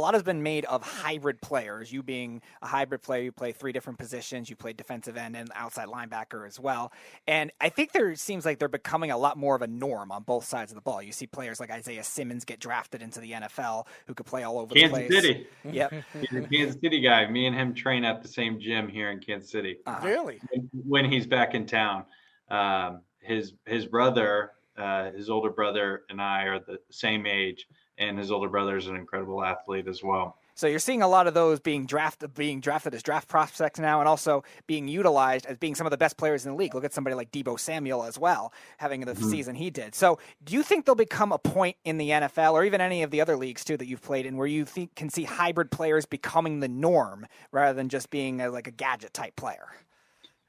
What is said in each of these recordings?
lot has been made of hybrid players. You being a hybrid player, you play 3 different positions. You play defensive end and outside linebacker as well. And I think there seems like they're becoming a lot more of a norm on both sides of the ball. You see players like Isaiah Simmons get drafted into the NFL who could play all over the place. Kansas City. Yep. He's a Kansas City guy. Me and him train at the same gym here in Kansas City. Really? When he's back in town. His brother, his older brother and I are the same age, and his older brother is an incredible athlete as well. So you're seeing a lot of those being drafted as draft prospects now, and also being utilized as being some of the best players in the league. Look at somebody like Deebo Samuel as well, having the season he did. So do you think there'll become a point in the NFL or even any of the other leagues too that you've played in where you think can see hybrid players becoming the norm rather than just being like a gadget type player?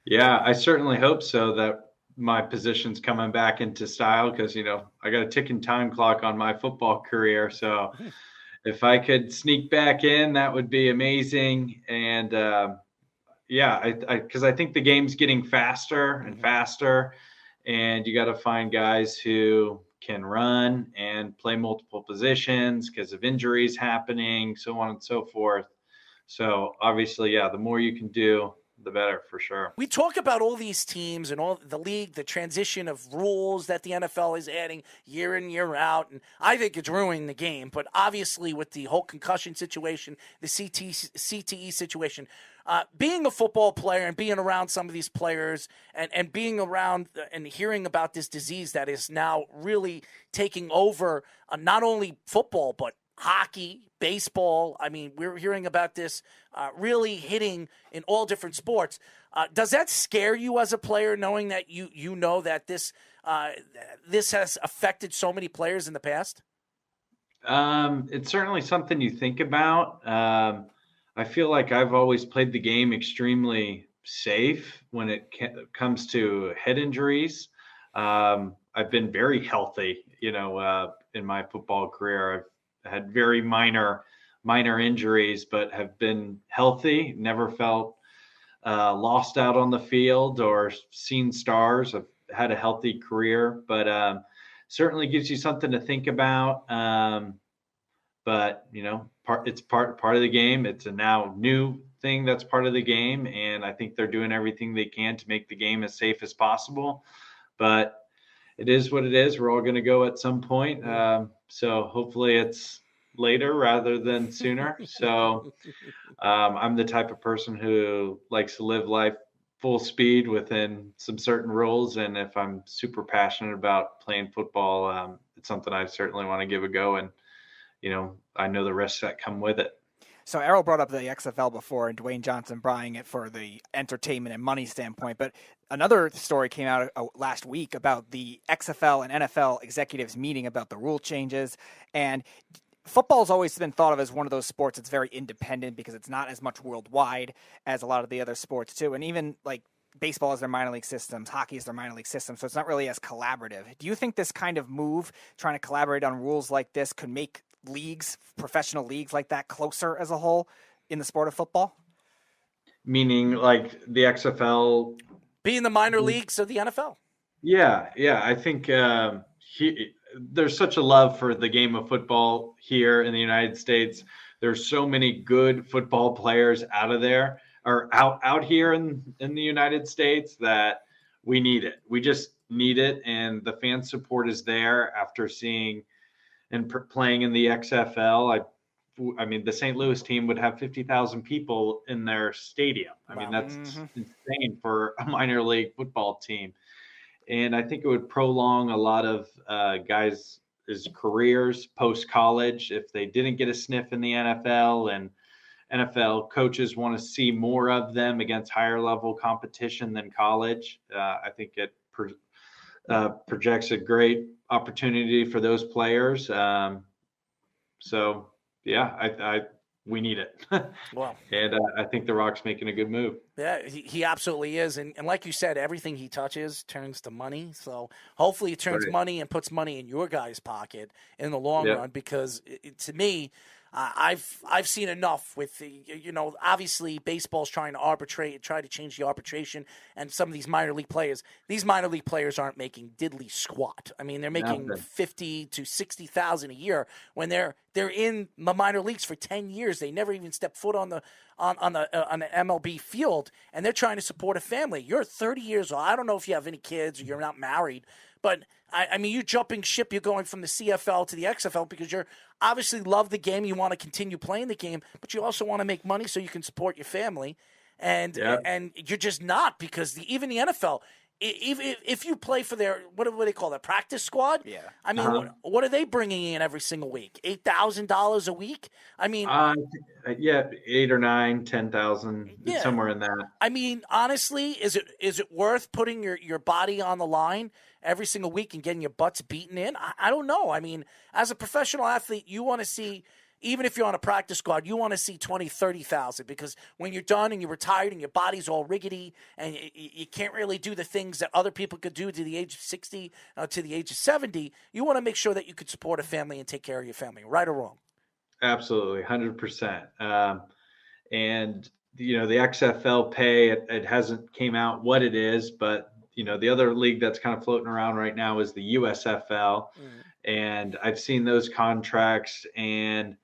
Yeah, I certainly hope so, that my position's coming back into style, because, I got a ticking time clock on my football career. So if I could sneak back in, that would be amazing. And because I think the game's getting faster and faster, and you got to find guys who can run and play multiple positions because of injuries happening, so on and so forth. So obviously, the more you can do, the better, for sure. We talk about all these teams and all the league, the transition of rules that the NFL is adding year in, year out, and I think it's ruining the game. But obviously with the whole concussion situation, the CTE situation, being a football player and being around some of these players and being around and hearing about this disease that is now really taking over not only football but hockey, baseball. I mean, we're hearing about this really hitting in all different sports. Does that scare you as a player, knowing that you know that this has affected so many players in the past? It's certainly something you think about. I feel like I've always played the game extremely safe when it comes to head injuries. I've been very healthy, in my football career. I've had very minor injuries, but have been healthy, never felt lost out on the field or seen stars. I've had a healthy career, but certainly gives you something to think about. But it's part of the game. It's a now new thing that's part of the game, and I think they're doing everything they can to make the game as safe as possible. But it is what it is. We're all going to go at some point. So hopefully it's later rather than sooner. So I'm the type of person who likes to live life full speed within some certain rules. And if I'm super passionate about playing football, it's something I certainly want to give a go. And, I know the risks that come with it. So Errol brought up the XFL before and Dwayne Johnson buying it for the entertainment and money standpoint. But another story came out last week about the XFL and NFL executives meeting about the rule changes. And football's always been thought of as one of those sports that's very independent because it's not as much worldwide as a lot of the other sports too. And even like baseball has their minor league systems, hockey is their minor league system, so it's not really as collaborative. Do you think this kind of move, trying to collaborate on rules like this, could make leagues, professional leagues like that, closer as a whole in the sport of football? Meaning like the XFL being the minor leagues of the NFL? Yeah. I think there's such a love for the game of football here in the United States. There's so many good football players out here in the United States that we need it. We just need it. And the fan support is there after seeing and playing in the XFL. I mean, the St. Louis team would have 50,000 people in their stadium. I mean, that's insane for a minor league football team. And I think it would prolong a lot of guys' careers post-college if they didn't get a sniff in the NFL, and NFL coaches want to see more of them against higher level competition than college. I think it projects a great opportunity for those players. So yeah, we need it. Wow. And I think The Rock's making a good move. Yeah, he absolutely is. And like you said, everything he touches turns to money. So hopefully it turns money and puts money in your guy's pocket in the long run, because to me, I've seen enough with the, obviously baseball's trying to arbitrate, try to change the arbitration, and some of these minor league players. These minor league players aren't making diddly squat. I mean, they're making $50,000 to $60,000 a year when they're in the minor leagues for 10 years. They never even step foot on the MLB field, and they're trying to support a family. You're 30 years old. I don't know if you have any kids or you're not married, but I mean, you're jumping ship. You're going from the CFL to the XFL because you're obviously love the game. You want to continue playing the game, but you also want to make money so you can support your family. And you're just not, because even the NFL, if you play for their, what do they call that, practice squad? Yeah. I mean, what are they bringing in every single week? $8,000 a week? I mean, yeah, 8 or 9, 10,000, somewhere in that. I mean, honestly, is it worth putting your body on the line every single week and getting your butts beaten in? I don't know. I mean, as a professional athlete, you want to see, even if you're on a practice squad, you want to see 20, 30,000, because when you're done and you're retired and your body's all rickety and you can't really do the things that other people could do to the age of 60, to the age of 70, you want to make sure that you could support a family and take care of your family, right or wrong. Absolutely, 100%. And, the XFL pay, it hasn't came out what it is, but, the other league that's kind of floating around right now is the USFL. Mm-hmm. And I've seen those contracts, and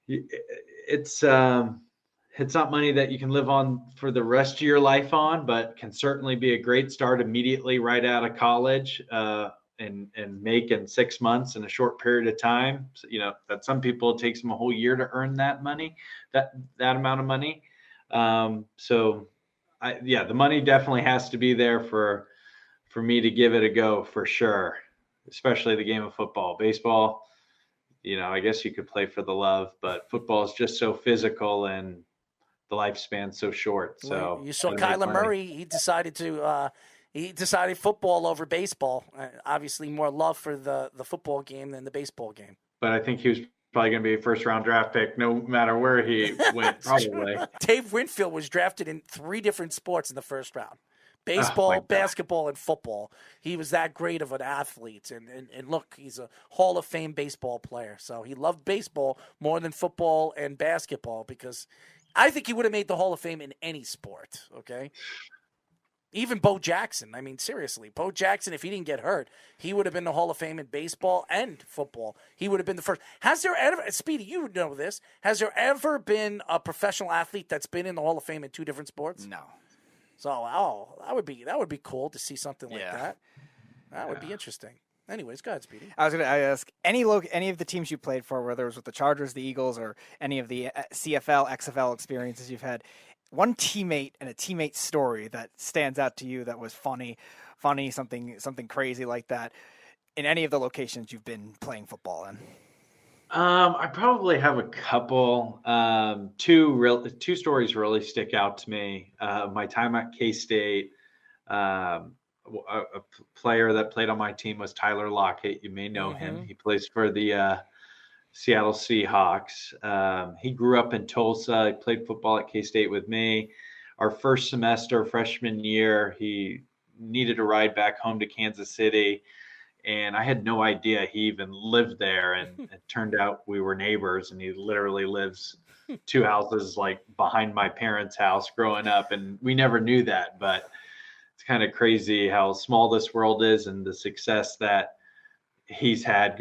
it's not money that you can live on for the rest of your life on, but can certainly be a great start immediately right out of college, and make in 6 months in a short period of time. So, that some people, it takes them a whole year to earn that money, that amount of money. The money definitely has to be there for me to give it a go, for sure, especially the game of football. Baseball, I guess you could play for the love, but football is just so physical and the lifespan's so short. So you saw Kyler Murray. He decided football over baseball. Obviously, more love for the football game than the baseball game. But I think he was probably going to be a first-round draft pick no matter where he went, probably. Dave Winfield was drafted in 3 different sports in the first round. Baseball, basketball, and football. He was that great of an athlete. And look, he's a Hall of Fame baseball player. So he loved baseball more than football and basketball, because I think he would have made the Hall of Fame in any sport, okay? Even Bo Jackson. I mean, seriously, Bo Jackson, if he didn't get hurt, he would have been the Hall of Fame in baseball and football. He would have been the first. Has there ever, Speedy, you know this, has there ever been a professional athlete that's been in the Hall of Fame in 2 different sports? No. So, that would be cool to see something like that. That would be interesting. Anyways, go ahead, Speedy. I was going to ask, any of the teams you played for, whether it was with the Chargers, the Eagles, or any of the CFL, XFL experiences you've had, one teammate and a teammate story that stands out to you that was funny, something crazy like that, in any of the locations you've been playing football in? I probably have a couple. Two stories really stick out to me. My time at K-State, a player that played on my team was Tyler Lockett. You may know him. He plays for the Seattle Seahawks. He grew up in Tulsa. He played football at K-State with me. Our first semester, freshman year, he needed a ride back home to Kansas City. And I had no idea he even lived there. And it turned out we were neighbors, and he literally lives 2 houses behind my parents' house growing up. And we never knew that, but it's kind of crazy how small this world is and the success that he's had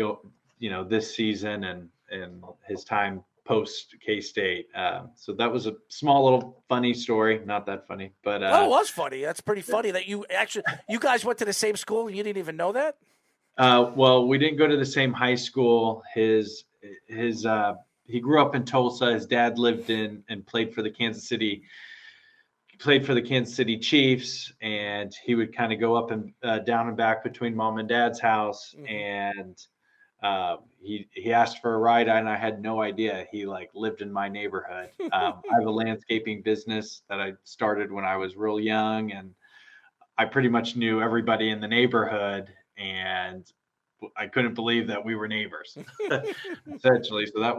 this season and his time post K-State. So that was a small little funny story. Not that funny, but it was funny. That's pretty funny that you guys went to the same school and you didn't even know that. Well, we didn't go to the same high school. He grew up in Tulsa. His dad lived in and played for the Kansas City Chiefs, and he would kind of go up and down and back between mom and dad's house. And he asked for a ride, and I had no idea he lived in my neighborhood. I have a landscaping business that I started when I was real young, and I pretty much knew everybody in the neighborhood, and I couldn't believe that we were neighbors essentially. So that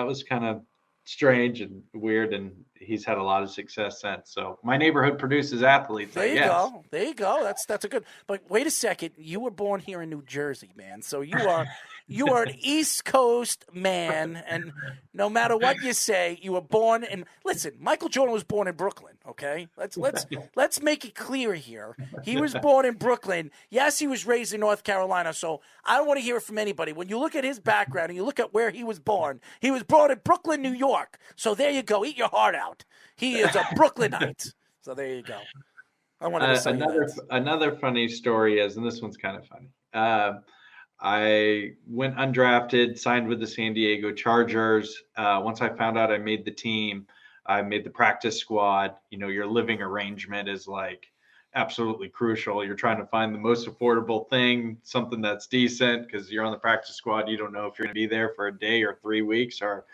was kind of strange and weird, and he's had a lot of success since. So my neighborhood produces athletes. There you go. That's a good. But wait a second, you were born here in New Jersey, man. So you are You are an East Coast man, and no matter what you say, you were born in. Listen, Michael Jordan was born in Brooklyn. Okay, let's make it clear here. He was born in Brooklyn. Yes, he was raised in North Carolina. So I don't want to hear it from anybody. When you look at his background and you look at where he was born in Brooklyn, New York. So there you go. Eat your heart out. He is a Brooklynite. So there you go. I wanted to say another funny story is, and this one's kind of funny. I went undrafted, signed with the San Diego Chargers. Once I found out I made the team, I made the practice squad. You know, your living arrangement is like absolutely crucial. You're trying to find the most affordable thing, something that's decent, because you're on the practice squad. You don't know if you're going to be there for a day or 3 weeks or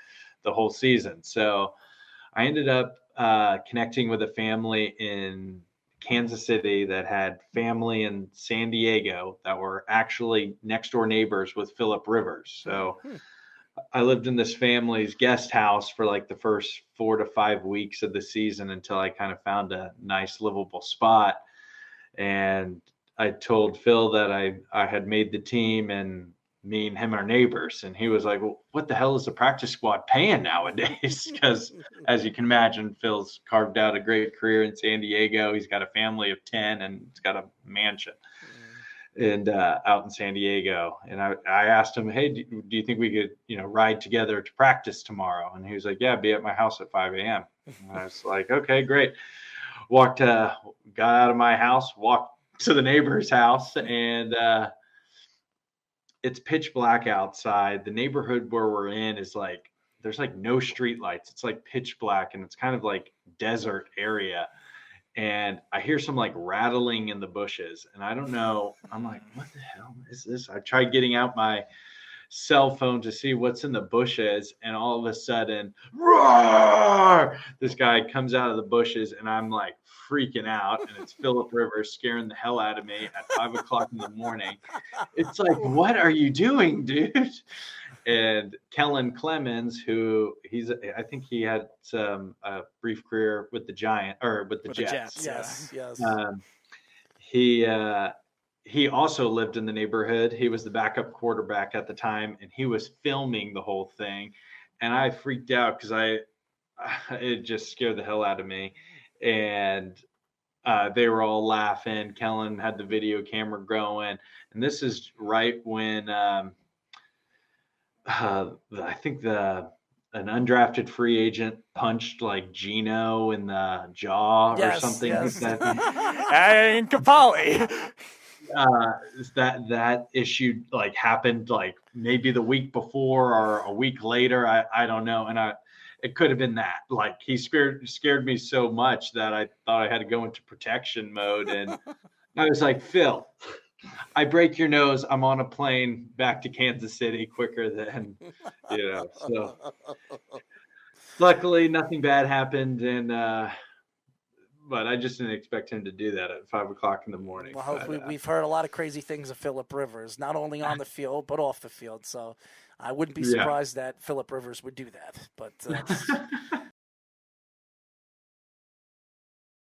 the whole season. So I ended up connecting with a family in Kansas City that had family in San Diego that were actually next door neighbors with Phillip Rivers. So I lived in this family's guest house for like the first 4 to 5 weeks of the season until I kind of found a nice livable spot. And I told Phil that I had made the team and me and him are neighbors. And he was like, well, what the hell is the practice squad paying nowadays? Because as you can imagine, Phil's carved out a great career in San Diego. He's got a family of 10 and he's got a mansion and out in San Diego. And I asked him, hey, do you think we could, ride together to practice tomorrow? And he was like, yeah, be at my house at 5 a.m. And I was like, okay, great. Got out of my house, walked to the neighbor's house, and it's pitch black outside. The neighborhood where we're in is like, there's like no street lights. It's like pitch black and it's kind of like desert area. And I hear some like rattling in the bushes and I don't know. I'm like, what the hell is this? I tried getting out my cell phone to see what's in the bushes. And all of a sudden, roar! This guy comes out of the bushes and I'm like freaking out. And it's Phillip Rivers scaring the hell out of me at 5 o'clock in the morning. It's like, what are you doing, dude? And Kellen Clemens, I think he had a brief career with the Jets. Yes. He also lived in the neighborhood. He was the backup quarterback at the time, and he was filming the whole thing. And I freaked out because it just scared the hell out of me. And they were all laughing. Kellen had the video camera going, and this is right when I think an undrafted free agent punched like Gino in the jaw or something like that. And Capali. That issue like happened like maybe the week before or a week later. I don't know. And it could have been that. Like he scared me so much that I thought I had to go into protection mode. And I was like, Phil, I break your nose, I'm on a plane back to Kansas City quicker than, so luckily nothing bad happened. And, but I just didn't expect him to do that at 5 o'clock in the morning. Well, we've heard a lot of crazy things of Phillip Rivers, not only on the field, but off the field. So I wouldn't be surprised that Phillip Rivers would do that. But